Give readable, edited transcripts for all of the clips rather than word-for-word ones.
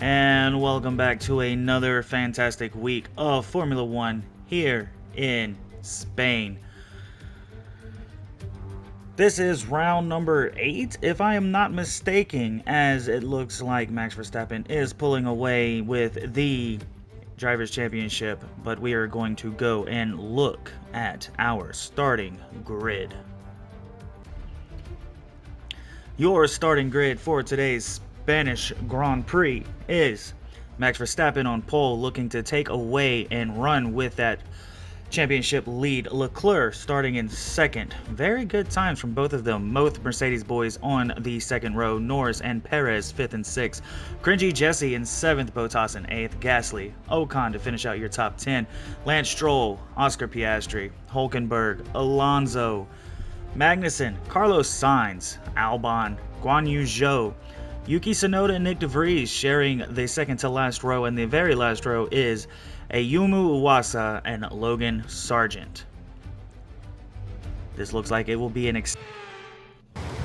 And welcome back to another fantastic week of Formula One here in Spain. This is round number 8, if I am not mistaken, as it looks like Max Verstappen is pulling away with the Drivers' Championship, but we are going to go and look at our starting grid. Your starting grid for today's Spanish Grand Prix is Max Verstappen on pole, looking to take away and run with that championship lead. Leclerc starting in second. Very good times from both of them. Both Mercedes boys on the second row. Norris and Perez 5th and 6th. CringeyJesse in 7th. Bottas in 8th. Gasly, Ocon to finish out your top 10. Lance Stroll, Oscar Piastri, Hulkenberg, Alonso, Magnussen, Carlos Sainz, Albon, Guan Yu Zhou, Yuki Tsunoda and Nick DeVries sharing the second to last row, and the very last row is Ayumu Iwasa and Logan Sargent. This looks like it will be an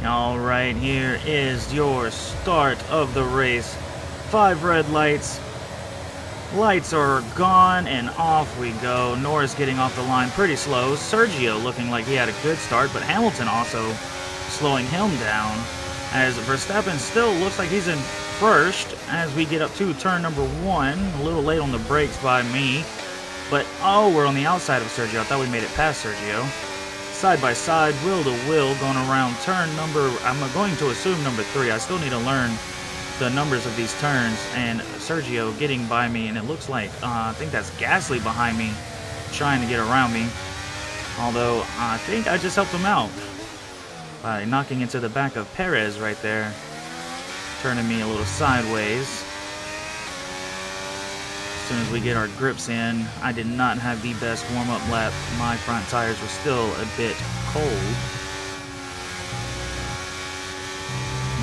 Alright, here is your start of the race. 5 red lights. Lights are gone and off we go. Norris getting off the line pretty slow. Sergio looking like he had a good start, but Hamilton also slowing him down, as Verstappen still looks like he's in first as we get up to turn number 1. A little late on the brakes by me, but oh, we're on the outside of Sergio. I thought we made it past Sergio. Side by side, wheel to wheel, going around turn number, I'm going to assume number 3. I still need to learn the numbers of these turns, and Sergio getting by me, and it looks like I think that's Gasly behind me trying to get around me, although I think I just helped him out by knocking into the back of Perez right there, turning me a little sideways. As soon as we get our grips in, I did not have the best warm-up lap. My front tires were still a bit cold.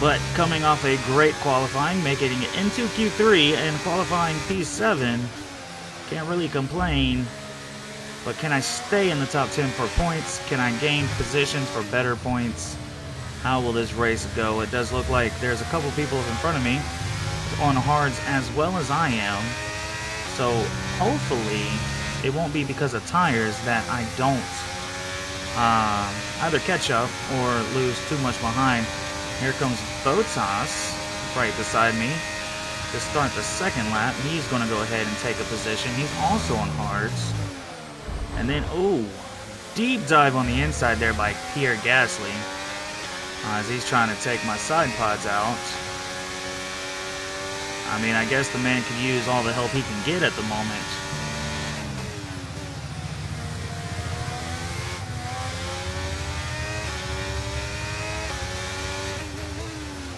But coming off a great qualifying, making it into Q3 and qualifying P7, can't really complain. But can I stay in the top 10 for points? Can I gain positions for better points? How will this race go? It does look like there's a couple people in front of me on hards as well as I am. So hopefully it won't be because of tires that I don't either catch up or lose too much behind. Here comes Bottas right beside me to start the second lap. He's going to go ahead and take a position. He's also on hards. And then, ooh, deep dive on the inside there by Pierre Gasly, as he's trying to take my side pods out. I mean, I guess the man could use all the help he can get at the moment.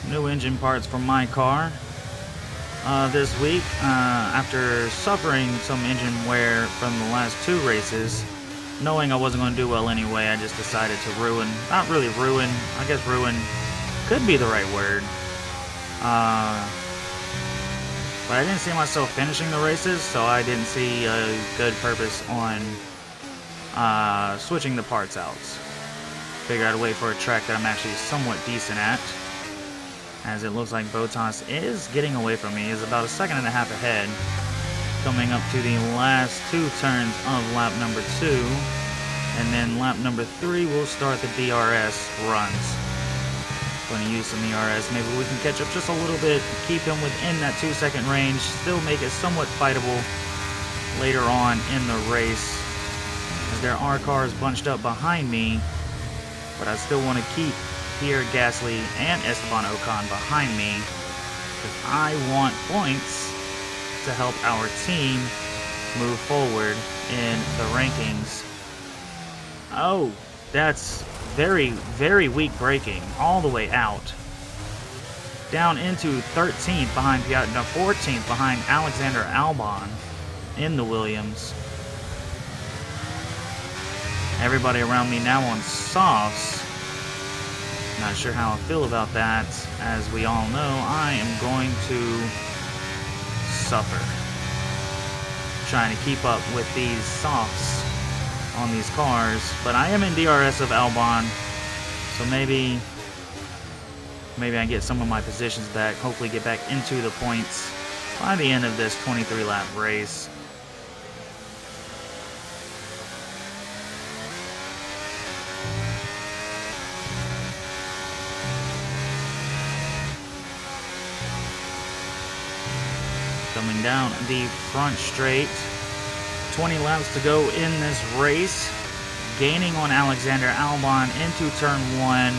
New engine parts for my car this week. After suffering some engine wear from the last 2 races, knowing I wasn't going to do well anyway, I just decided to not really ruin, I guess ruin could be the right word. But I didn't see myself finishing the races, so I didn't see a good purpose on switching the parts out. Figured I'd wait for a track that I'm actually somewhat decent at, as it looks like Bottas is getting away from me. He's about 1.5 seconds ahead, coming up to the last 2 turns of lap number 2, and then lap number 3 will start the DRS runs. Going to use some ERS. Maybe we can catch up just a little bit, keep him within that 2-second range, still make it somewhat fightable later on in the race, as there are cars bunched up behind me, but I still want to keep Pierre Gasly and Esteban Ocon behind me, because I want points to help our team move forward in the rankings. Oh, that's very, very weak braking all the way out. Down into 13th behind Piastri, no, 14th behind Alexander Albon in the Williams. Everybody around me now on softs. Not sure how I feel about that. As we all know, I am going to suffer trying to keep up with these softs on these cars, but I am in DRS of Albon, so maybe I get some of my positions back, hopefully get back into the points by the end of this 23-lap race. Coming down the front straight. 20 laps to go in this race. Gaining on Alexander Albon into turn 1.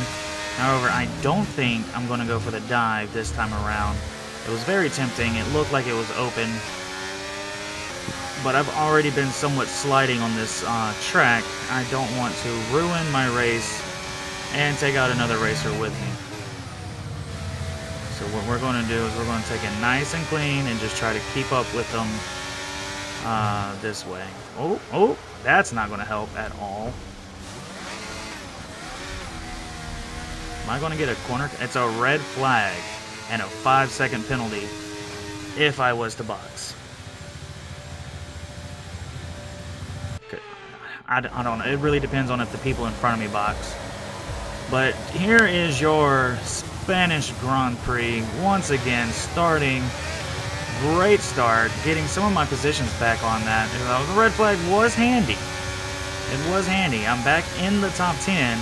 However, I don't think I'm going to go for the dive this time around. It was very tempting. It looked like it was open. But I've already been somewhat sliding on this track. I don't want to ruin my race and take out another racer with me. So what we're going to do is we're going to take it nice and clean and just try to keep up with them this way. Oh, that's not going to help at all. Am I going to get a corner? It's a red flag and a 5-second penalty if I was to box. Okay. I don't know. It really depends on if the people in front of me box. But here is your Spanish Grand Prix once again starting. Great start, getting some of my positions back on that. The red flag was handy. It was handy. I'm back in the top 10,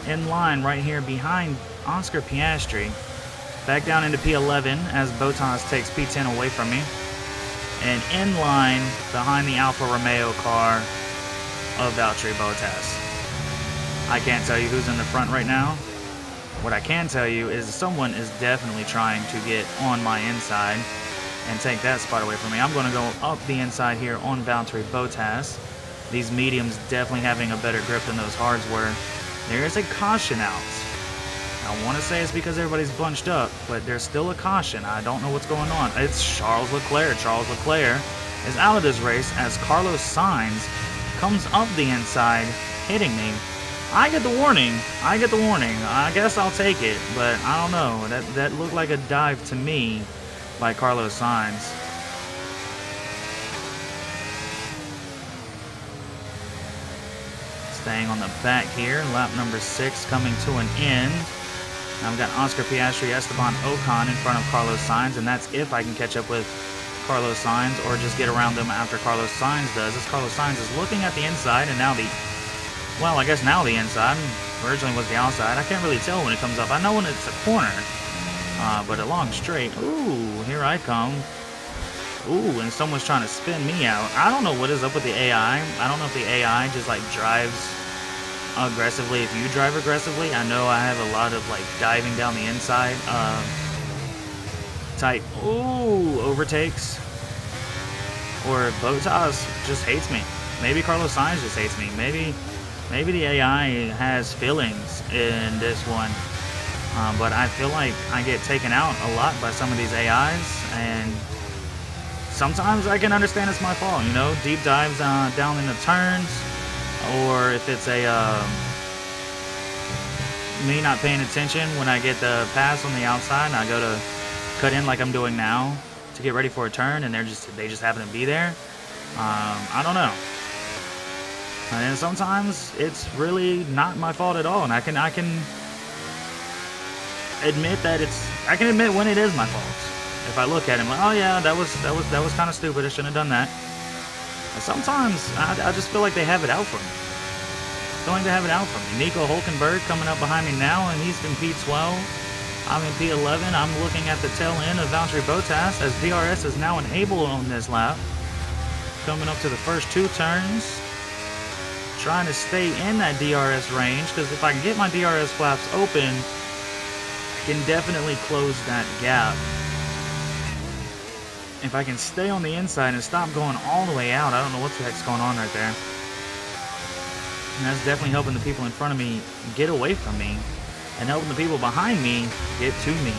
in line right here behind Oscar Piastri. Back down into P11 as Bottas takes P10 away from me. And in line behind the Alfa Romeo car of Valtteri Bottas. I can't tell you who's in the front right now. What I can tell you is someone is definitely trying to get on my inside and take that spot away from me. I'm going to go up the inside here on Valtteri Bottas. These mediums definitely having a better grip than those hards were. There is a caution out. I want to say it's because everybody's bunched up, but there's still a caution. I don't know what's going on. It's Charles Leclerc. Charles Leclerc is out of this race as Carlos Sainz comes up the inside, hitting me. I get the warning. I guess I'll take it, but I don't know. That looked like a dive to me by Carlos Sainz. Staying on the back here, lap number 6 coming to an end. Now I've got Oscar Piastri, Esteban Ocon in front of Carlos Sainz, and that's if I can catch up with Carlos Sainz or just get around them after Carlos Sainz does, as Carlos Sainz is looking at the inside and now the inside. Originally was the outside. I can't really tell when it comes up. I know when it's a corner, but a long straight. Ooh, here I come. Ooh, and someone's trying to spin me out. I don't know what is up with the AI. I don't know if the AI just like drives aggressively if you drive aggressively. I know I have a lot of like diving down the inside type overtakes, or Bottas just hates me. Maybe Carlos Sainz just hates me. Maybe the AI has feelings in this one, but I feel like I get taken out a lot by some of these AIs, and sometimes I can understand it's my fault, you know, deep dives down in the turns, or if it's me not paying attention when I get the pass on the outside and I go to cut in like I'm doing now to get ready for a turn, and they just happen to be there. I don't know. And sometimes it's really not my fault at all, and I can admit that I can admit when it is my fault. If I look at him like, oh yeah, that was kind of stupid. I shouldn't have done that. And sometimes I just feel like they have it out for me. Nico Hulkenberg coming up behind me now, and he's in P12. I'm in P11. I'm looking at the tail end of Valtteri Bottas as DRS is now enabled on this lap. Coming up to the first 2 turns. Trying to stay in that DRS range, because if I can get my DRS flaps open, I can definitely close that gap. If I can stay on the inside and stop going all the way out, I don't know what the heck's going on right there. And that's definitely helping the people in front of me get away from me, and helping the people behind me get to me.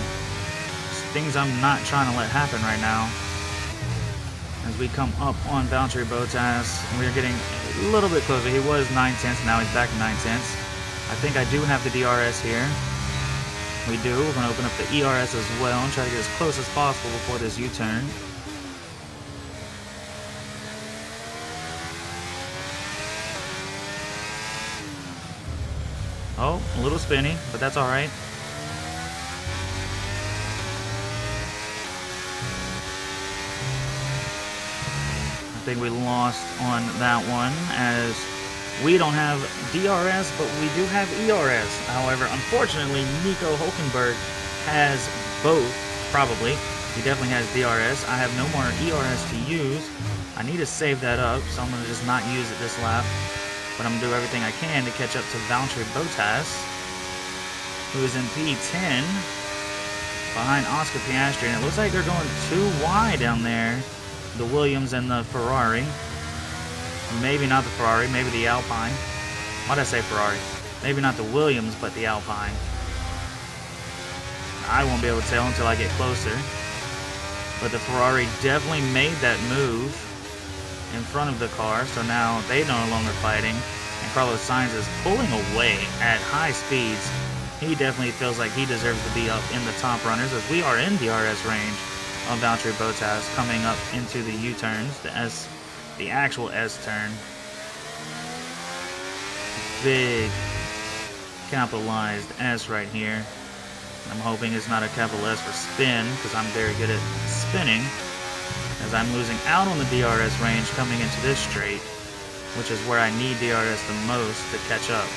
It's things I'm not trying to let happen right now. As we come up on Valtteri Bottas, we're getting a little bit closer. He was 9/10, now he's back to 9/10. I think I do have the DRS here. We do. We're going to open up the ERS as well and try to get as close as possible before this U-turn. Oh, a little spinny, but that's all right. think we lost on that one, as we don't have DRS, but we do have ERS. However, unfortunately, Nico Hulkenberg has both, probably. He definitely has DRS. I have no more ERS to use. I need to save that up, so I'm going to just not use it this lap. But I'm going to do everything I can to catch up to Valtteri Bottas, who is in P10, behind Oscar Piastri. And it looks like they're going too wide down there, the Williams and the Ferrari. Maybe not the Ferrari, maybe the Alpine. Why did I say Ferrari? Maybe not the Williams, but the Alpine. I won't be able to tell until I get closer. But the Ferrari definitely made that move in front of the car, so now they're no longer fighting. And Carlos Sainz is pulling away at high speeds. He definitely feels like he deserves to be up in the top runners, as we are in DRS range of Valtteri Bottas coming up into the U-turns, the actual S-turn. Big capitalized S right here. I'm hoping it's not a capital S for spin, because I'm very good at spinning, as I'm losing out on the DRS range coming into this straight, which is where I need DRS the most to catch up.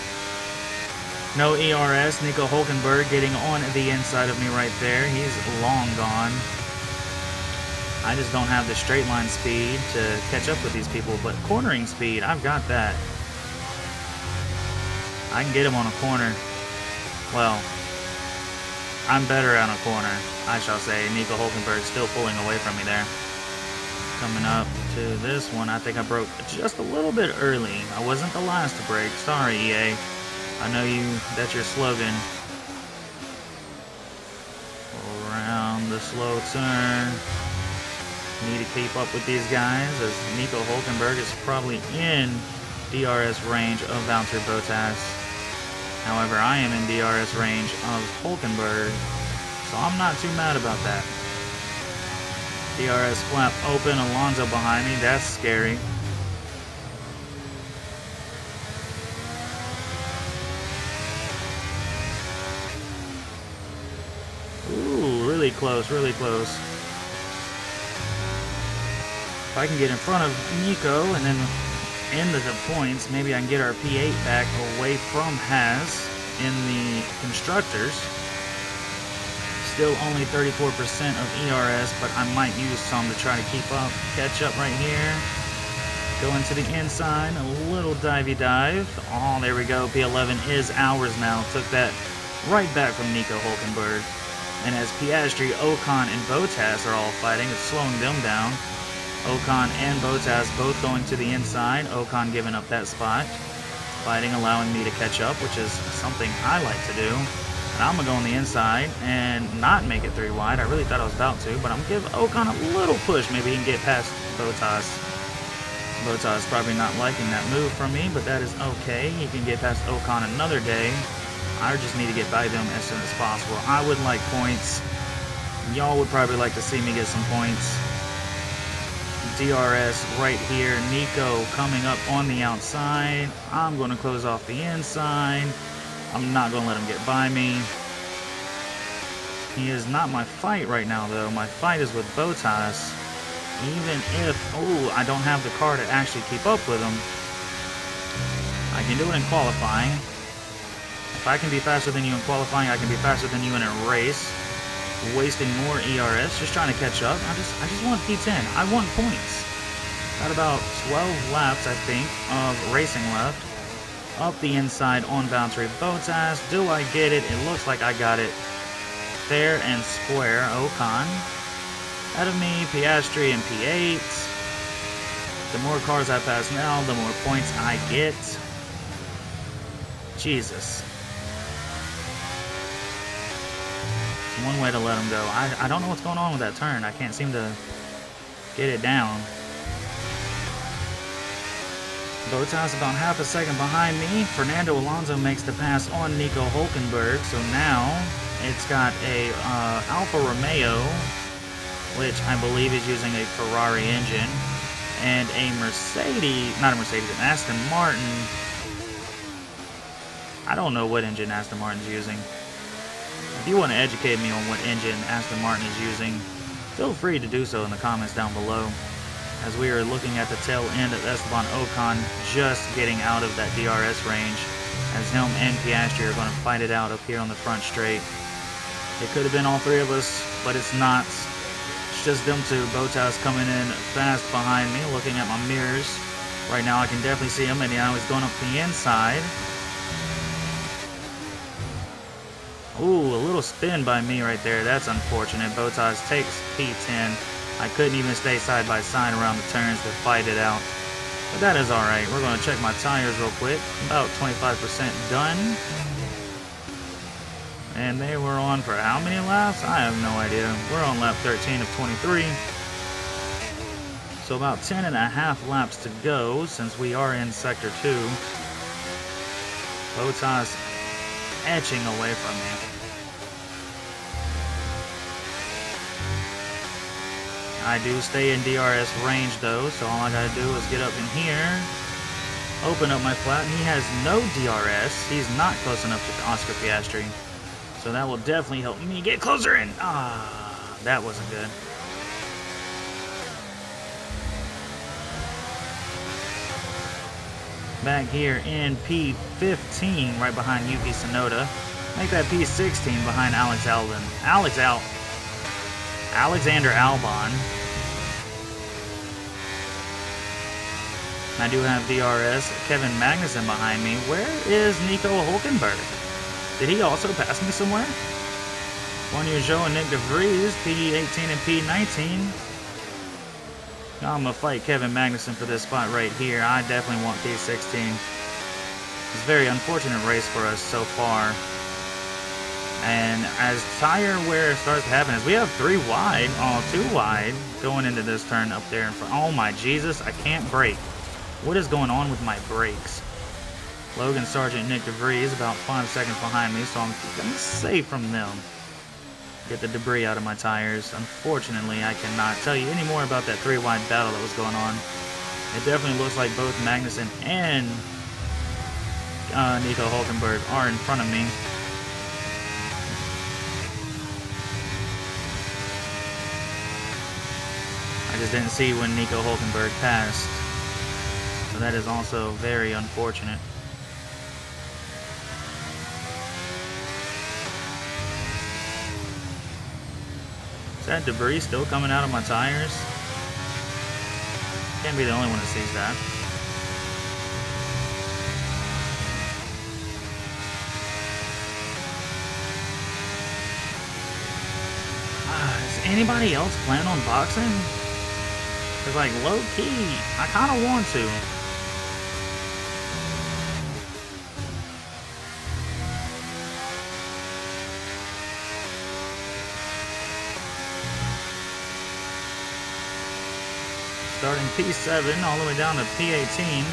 No ERS, Nico Hulkenberg getting on the inside of me right there. He's long gone. I just don't have the straight line speed to catch up with these people, but cornering speed, I've got that. I can get him on a corner. Well, I'm better on a corner, I shall say. Nico Hulkenberg still pulling away from me there. Coming up to this one, I think I broke just a little bit early. I wasn't the last to break. Sorry, EA. I know that's your slogan. Around the slow turn. Need to keep up with these guys, as Nico Hulkenberg is probably in DRS range of Valtteri Bottas. However, I am in DRS range of Hulkenberg, so I'm not too mad about that. DRS flap open, Alonso behind me, that's scary. Ooh, really close, really close. If I can get in front of Nico and then end the points, maybe I can get our P8 back away from Haas in the constructors. Still only 34% of ERS, but I might use some to try to keep up, catch up right here. Going to the inside, a little divey dive. Oh, there we go. P11 is ours now. Took that right back from Nico Hulkenberg. And as Piastri, Ocon, and Bottas are all fighting, it's slowing them down. Ocon and Bottas both going to the inside. Ocon giving up that spot. Fighting, allowing me to catch up, which is something I like to do. And I'm going to go on the inside and not make it 3 wide. I really thought I was about to, but I'm going to give Ocon a little push. Maybe he can get past Bottas. Bottas is probably not liking that move from me, but that is okay. He can get past Ocon another day. I just need to get by them as soon as possible. I would like points. Y'all would probably like to see me get some points. DRS right here. Nico coming up on the outside. I'm going to close off the inside. I'm not going to let him get by me. He is not my fight right now, though. My fight is with Bottas. Even if, oh, I don't have the car to actually keep up with him. I can do it in qualifying. If I can be faster than you in qualifying, I can be faster than you in a race. Wasting more ERS, just trying to catch up. I just want P10. I want points. Got about 12 laps, I think, of racing left. Up the inside on Valtteri Bottas. Do I get it? It looks like I got it. Fair and square. Ocon out of me. Piastri and P8. The more cars I pass now, the more points I get. Jesus. One way to let him go. I don't know what's going on with that turn. I can't seem to get it down. Bottas about half a second behind me. Fernando Alonso makes the pass on Nico Hulkenberg. So now it's got a Alfa Romeo, which I believe is using a Ferrari engine, and a Mercedes, not a Mercedes, an Aston Martin. I don't know what engine Aston Martin's using. If you want to educate me on what engine Aston Martin is using, feel free to do so in the comments down below. as we are looking at the tail end of Esteban Ocon just getting out of that DRS range, as him and Piastri are going to fight it out up here on the front straight. It could have been all three of us, but it's not. It's just them two. Bottas coming in fast behind me, looking at my mirrors. Right now I can definitely see him, and now he's going up the inside. Ooh, a little spin by me right there. That's unfortunate. Bottas takes P10. I couldn't even stay side by side around the turns to fight it out. But that is alright. We're going to check my tires real quick. About 25% done. And they were on for how many laps? I have no idea. We're on lap 13 of 23. So about 10.5 laps to go since we are in Sector 2. Bottas etching away from me. I do stay in DRS range though, so all I gotta do is get up in here, open up my flat, and he has no DRS. He's not close enough to Oscar Piastri. So that will definitely help me get closer in. Ah, that wasn't good. Back here in P15, right behind Yuki Tsunoda. Make that P16 behind Alexander Albon. I do have DRS. Kevin Magnussen behind me. Where is Nico Hülkenberg? Did he also pass me somewhere? Juan Zhou and Nick De Vries, P18 and P19. I'm going to fight Kevin Magnussen for this spot right here. I definitely want P16. It's a very unfortunate race for us so far. And as tire wear starts to happen, as we have 3 wide, 2 wide, going into this turn up there in front. Oh my Jesus, I can't brake. What is going on with my brakes? Logan Sargent, Nick De Vries, about 5 seconds behind me, so I'm safe from them. Get the debris out of my tires. Unfortunately, I cannot tell you any more about that 3 wide battle that was going on. It definitely looks like both Magnussen and Nico Hülkenberg are in front of me. I just didn't see when Nico Hülkenberg passed. So that is also very unfortunate. Is that debris still coming out of my tires? Can't be the only one that sees that. Does anybody else plan on boxing? Because, like, low-key, I kind of want to. Starting P7 all the way down to P18.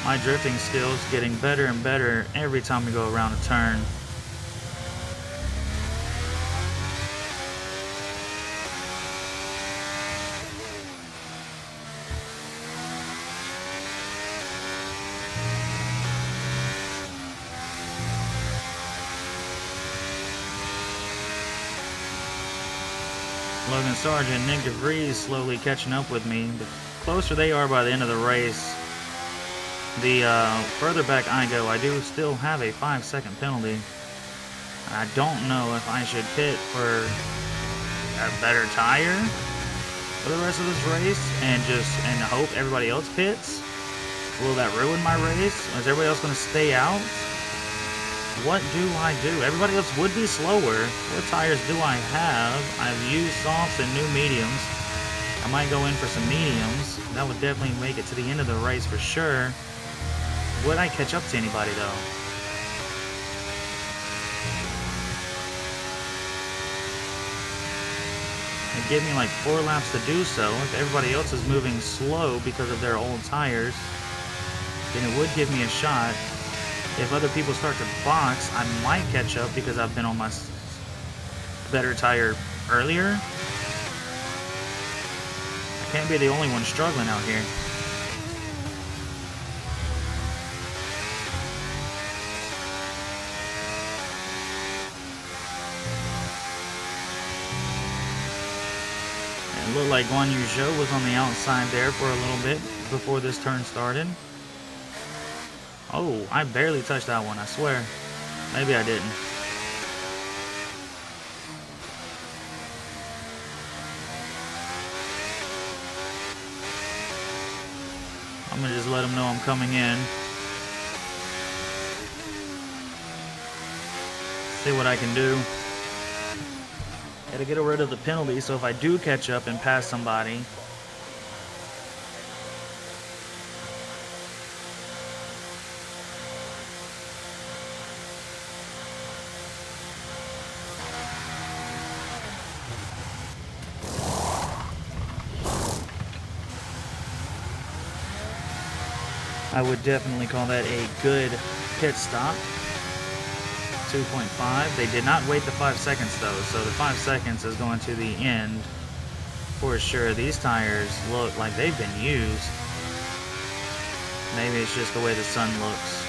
My drifting skills getting better and better every time we go around a turn. Logan Sargent, Nick De Vries slowly catching up with me. The closer they are by the end of the race, the further back I go. I do still have a 5-second penalty. I don't know if I should pit for a better tire for the rest of this race and hope everybody else pits. Will that ruin my race? Is everybody else going to stay out? What do I do? Everybody else would be slower. What tires do I have? I've used softs and new mediums. I might go in for some mediums. That would definitely make it to the end of the race for sure. Would I catch up to anybody though? It'd give me like 4 laps to do so. If everybody else is moving slow because of their old tires, then it would give me a shot. If other people start to box, I might catch up because I've been on my better tire earlier. I can't be the only one struggling out here. looked like Guan Yu Zhou was on the outside there for a little bit before this turn started. Oh, I barely touched that one, I swear. Maybe I didn't. I'm gonna just let him know I'm coming in. See what I can do. Gotta get rid of the penalty, so if I do catch up and pass somebody, I would definitely call that a good pit stop. 2.5. They did not wait the 5 seconds though, so the 5 seconds is going to the end for sure. These tires look like they've been used. Maybe it's just the way the sun looks.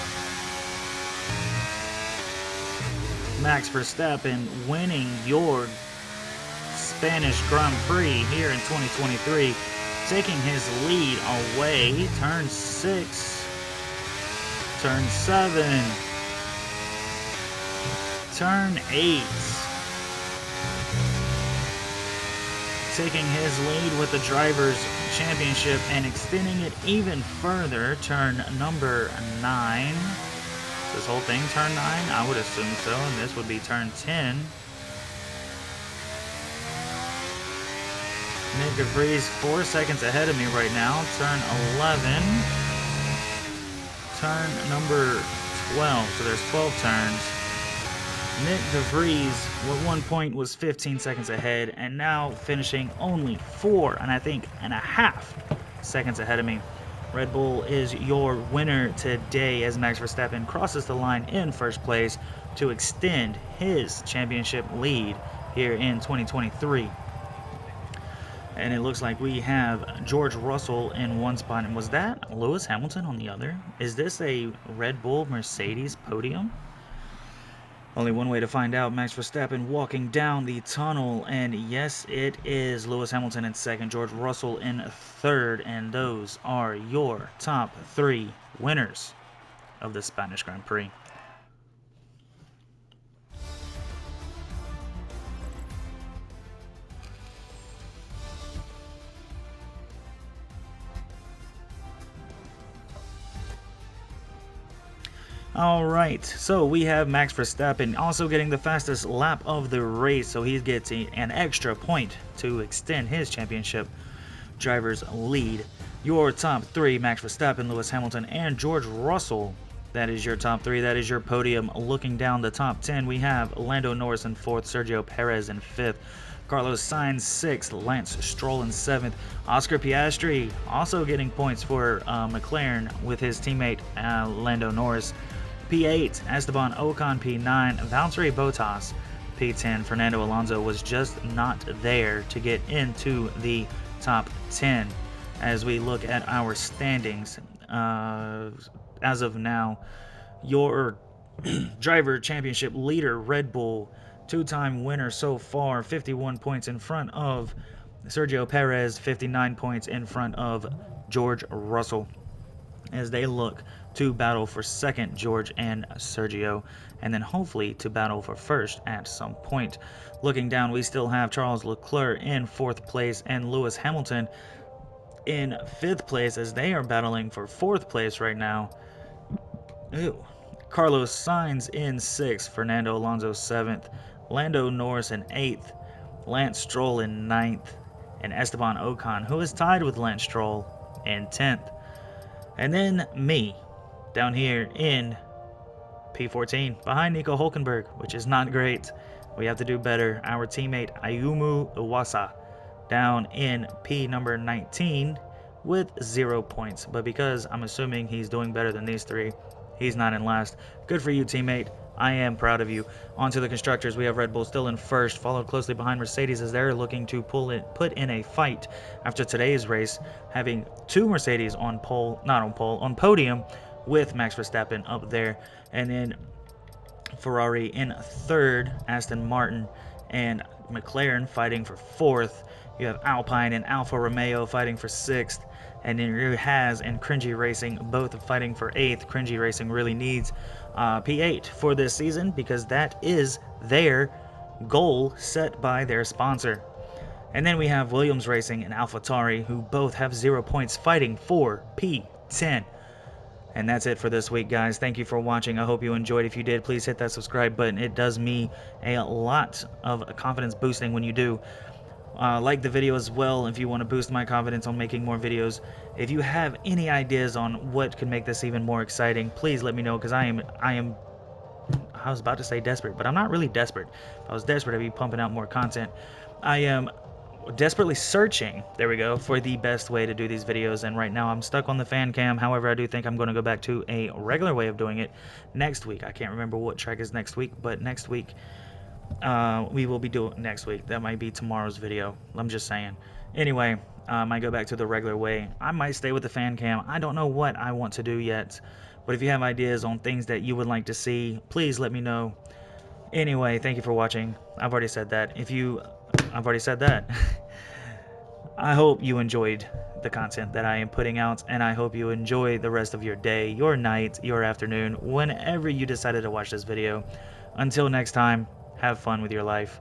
Max Verstappen winning your Spanish Grand Prix here in 2023, taking his lead away. Turn 6, turn 7, turn 8. Taking his lead with the Drivers' Championship and extending it even further. Turn number 9. This whole thing turn 9? I would assume so, and this would be turn 10. Nick de Vries 4 seconds ahead of me right now. Turn 11. Turn number 12. So there's 12 turns. Nick de Vries at one point was 15 seconds ahead, and now finishing only 4.5 seconds ahead of me. Red Bull is your winner today as Max Verstappen crosses the line in first place to extend his championship lead here in 2023. And it looks like we have George Russell in one spot. And was that Lewis Hamilton on the other? Is this a Red Bull Mercedes podium? Only one way to find out. Max Verstappen walking down the tunnel. And yes, it is Lewis Hamilton in second, George Russell in third. And those are your top 3 winners of the Spanish Grand Prix. Alright, so we have Max Verstappen also getting the fastest lap of the race, so he gets an extra point to extend his championship driver's lead. Your top 3, Max Verstappen, Lewis Hamilton, and George Russell. That is your top 3, that is your podium. Looking down the top 10, we have Lando Norris in 4th, Sergio Perez in 5th, Carlos Sainz 6th, Lance Stroll in 7th, Oscar Piastri also getting points for McLaren with his teammate Lando Norris. P8, Esteban Ocon. P9, Valtteri Bottas. P10, Fernando Alonso was just not there to get into the top 10. As we look at our standings, as of now, your driver championship leader, Red Bull, 2-time winner so far, 51 points in front of Sergio Perez, 59 points in front of George Russell, as they look to battle for second, George and Sergio, and then hopefully to battle for first at some point. Looking down, we still have Charles Leclerc in 4th place and Lewis Hamilton in 5th place, as they are battling for 4th place right now. Carlos Sainz in 6th, Fernando Alonso 7th, Lando Norris in 8th, Lance Stroll in 9th, and Esteban Ocon, who is tied with Lance Stroll, in 10th. And then me, down here in P14, behind Nico Hulkenberg, which is not great. We have to do better. Our teammate Ayumu Iwasa down in P number 19 with 0 points. But because I'm assuming he's doing better than these 3, he's not in last. Good for you, teammate. I am proud of you. On to the constructors. We have Red Bull still in first, followed closely behind Mercedes as they're looking to put in a fight after today's race, having 2 Mercedes on podium with Max Verstappen up there. And then Ferrari in 3rd, Aston Martin and McLaren fighting for 4th. You have Alpine and Alfa Romeo fighting for 6th. And then you Has and Cringey Racing both fighting for 8th. Cringey Racing really needs P8 for this season because that is their goal set by their sponsor. And then we have Williams Racing and AlphaTauri, who both have 0 points fighting for P10. And that's it for this week, guys. Thank you for watching. I hope you enjoyed. If you did, please hit that subscribe button. It does me a lot of confidence boosting when you do. Like the video as well if you want to boost my confidence on making more videos. If you have any ideas on what could make this even more exciting, please let me know, because I was about to say desperate, but I'm not really desperate. If I was desperate, I'd be pumping out more content. I am desperately searching, there we go, for the best way to do these videos, and right now I'm stuck on the fan cam. However, I do think I'm going to go back to a regular way of doing it next week. I can't remember what track is next week, but next week we will be doing next week. That might be tomorrow's video. I'm just saying. Anyway, I might go back to the regular way. I might stay with the fan cam. I don't know what I want to do yet, but if you have ideas on things that you would like to see, please let me know. Anyway, thank you for watching. I've already said that. I've already said that. I hope you enjoyed the content that I am putting out, and I hope you enjoy the rest of your day, your night, your afternoon, whenever you decided to watch this video. Until next time, have fun with your life.